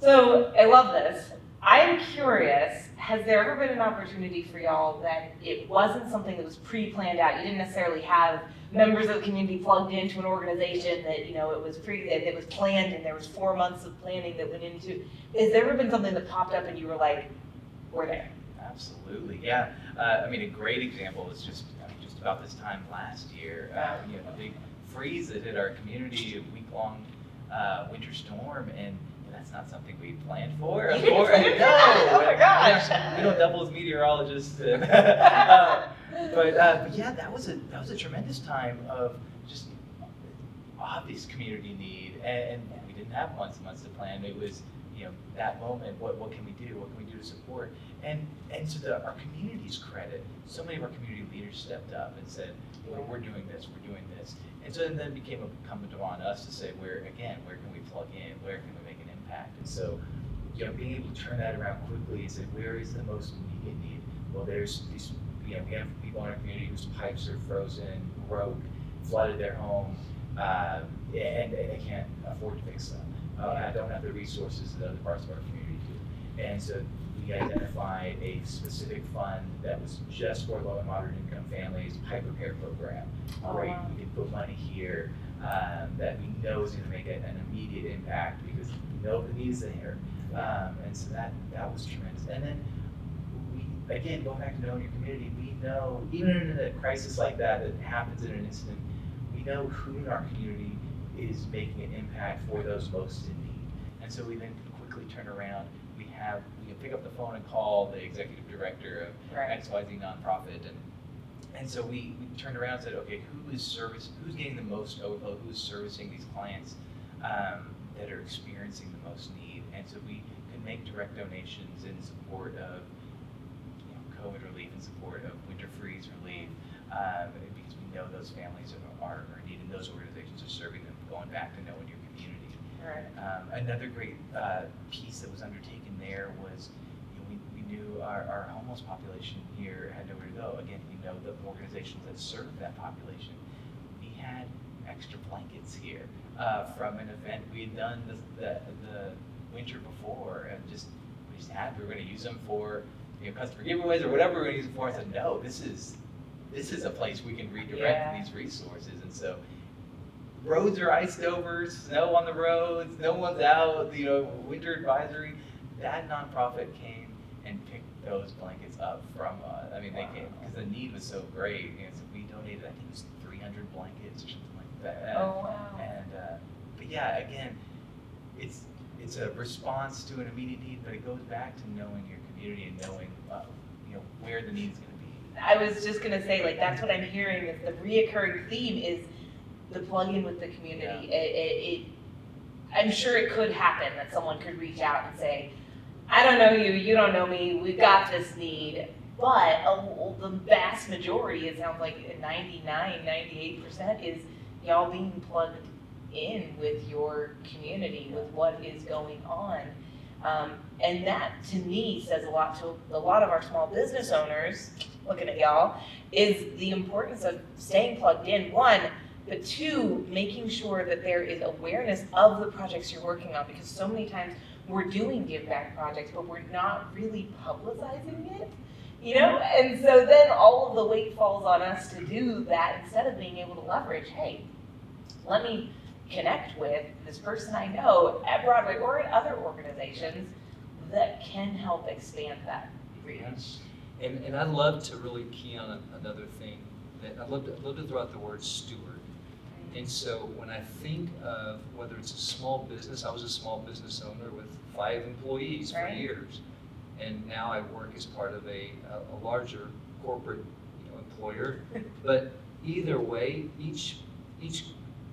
So I love this. I'm curious, has there ever been an opportunity for y'all that it wasn't something that was pre-planned out? You didn't necessarily have members of the community plugged into an organization that, it was that was planned and there was 4 months of planning that went into. Has there ever been something that popped up and you were like, we're there? Absolutely, yeah. A great example is just about this time last year. We had a big freeze that hit our community, a week-long winter storm, and that's not something we planned for. You didn't plan that? Oh my gosh! We don't double as meteorologists. But yeah, that was a tremendous time of just obvious community need, and we didn't have months and months to plan. It was that moment. What can we do? What can we do to support? And to our community's credit, so many of our community leaders stepped up and said, we're doing this, we're doing this. And so then it became incumbent upon us to say, where can we plug in? Where can we make an impact? And so, being able to turn that around quickly and say, where is the most immediate need? Well, there's these, we have people in our community whose pipes are frozen, broke, flooded their home, and they can't afford to fix them. I don't have the resources that other parts of our community do. And so we identified a specific fund that was just for low and moderate income families, pipe repair program. Great, we can put money here that we know is going to make an immediate impact because we know the need is there. And so that was tremendous. And then we, again, going back to knowing your community, we know, even in a crisis like that happens in an instant, we know who in our community is making an impact for those most in need. And so we then quickly turn around. We can pick up the phone and call the executive director of XYZ nonprofit, and so we turned around and said, okay, who's getting the most overflow, who's servicing these clients that are experiencing the most need, and so we could make direct donations in support of COVID relief, in support of winter freeze relief, because we know those families are in need, and those organizations are serving them, going back to knowing your community. Right. Another great piece that was undertaken there was, we knew our homeless population here had nowhere to go. Again, we know the organizations that serve that population. We had extra blankets here from an event we had done the winter before, and we were going to use them for customer giveaways or whatever we were going to use them for. I said, no, this is a place we can redirect these resources, and so. Roads are iced over, snow on the roads, no one's out, winter advisory. That nonprofit came and picked those blankets up from us. They came because the need was so great. So we donated, I think it was 300 blankets or something like that. Oh, wow. And, but yeah, again, it's a response to an immediate need, but it goes back to knowing your community and knowing, where the need is going to be. I was just going to say, that's what I'm hearing is the reoccurring theme is the plug-in with the community. I'm sure it could happen that someone could reach out and say, I don't know you, you don't know me, we've got this need. But the vast majority, it sounds like 98% is y'all being plugged in with your community, with what is going on. And that, to me, says a lot to a lot of our small business owners, looking at y'all, is the importance of staying plugged in, one, but two, making sure that there is awareness of the projects you're working on, because so many times we're doing give back projects, but we're not really publicizing it, And so then all of the weight falls on us to do that instead of being able to leverage, hey, let me connect with this person I know at Broadway or at other organizations that can help expand that reach. And I'd love to really key on another thing that I'd love to throw out the word steward. And so when I think of whether it's a small business, I was a small business owner with 5 employees for years, and now I work as part of a larger corporate employer. But either way, each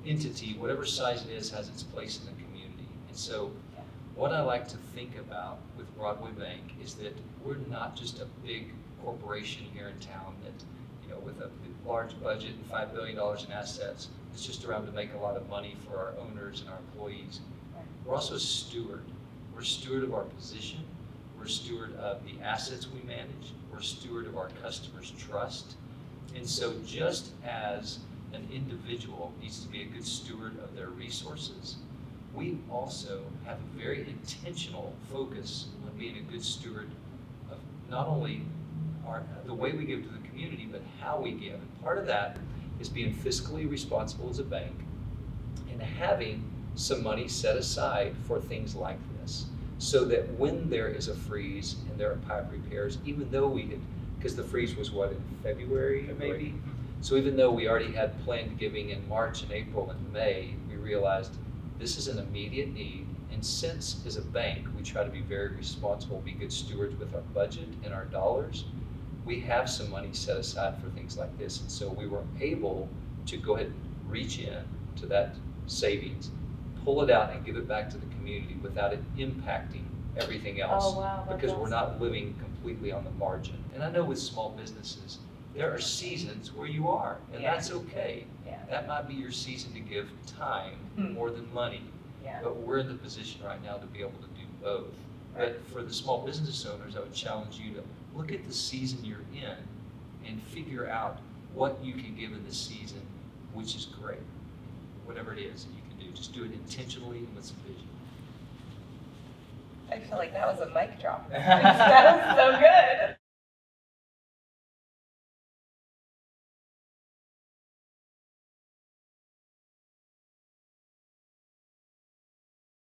entity, whatever size it is, has its place in the community. And so what I like to think about with Broadway Bank is that we're not just a big corporation here in town that, with a large budget and $5 billion in assets, it's just around to make a lot of money for our owners and our employees. We're also a steward. We're a steward of our position. We're a steward of the assets we manage. We're a steward of our customers' trust. And so just as an individual needs to be a good steward of their resources, we also have a very intentional focus on being a good steward of not only the way we give to the community, but how we give. And part of that is being fiscally responsible as a bank and having some money set aside for things like this, so that when there is a freeze and there are pipe repairs, even though we had, because the freeze was what, in February maybe? So even though we already had planned giving in March and April and May, we realized this is an immediate need. And since as a bank, we try to be very responsible, be good stewards with our budget and our dollars, we have some money set aside for things like this. And so we were able to go ahead and reach in to that savings, pull it out and give it back to the community without it impacting everything else. Oh, wow, that's because we're awesome. not living completely on the margin. And I know with small businesses, there are seasons where you are, and Yeah. that's okay. Yeah. That might be your season to give time more than money. Yeah. But we're in the position right now to be able to do both. Right. But for the small business owners, I would challenge you to look at the season you're in and figure out what you can give in this season, which is great. Whatever it is that you can do, just do it intentionally and with some vision. I feel like that was a mic drop. That was so good.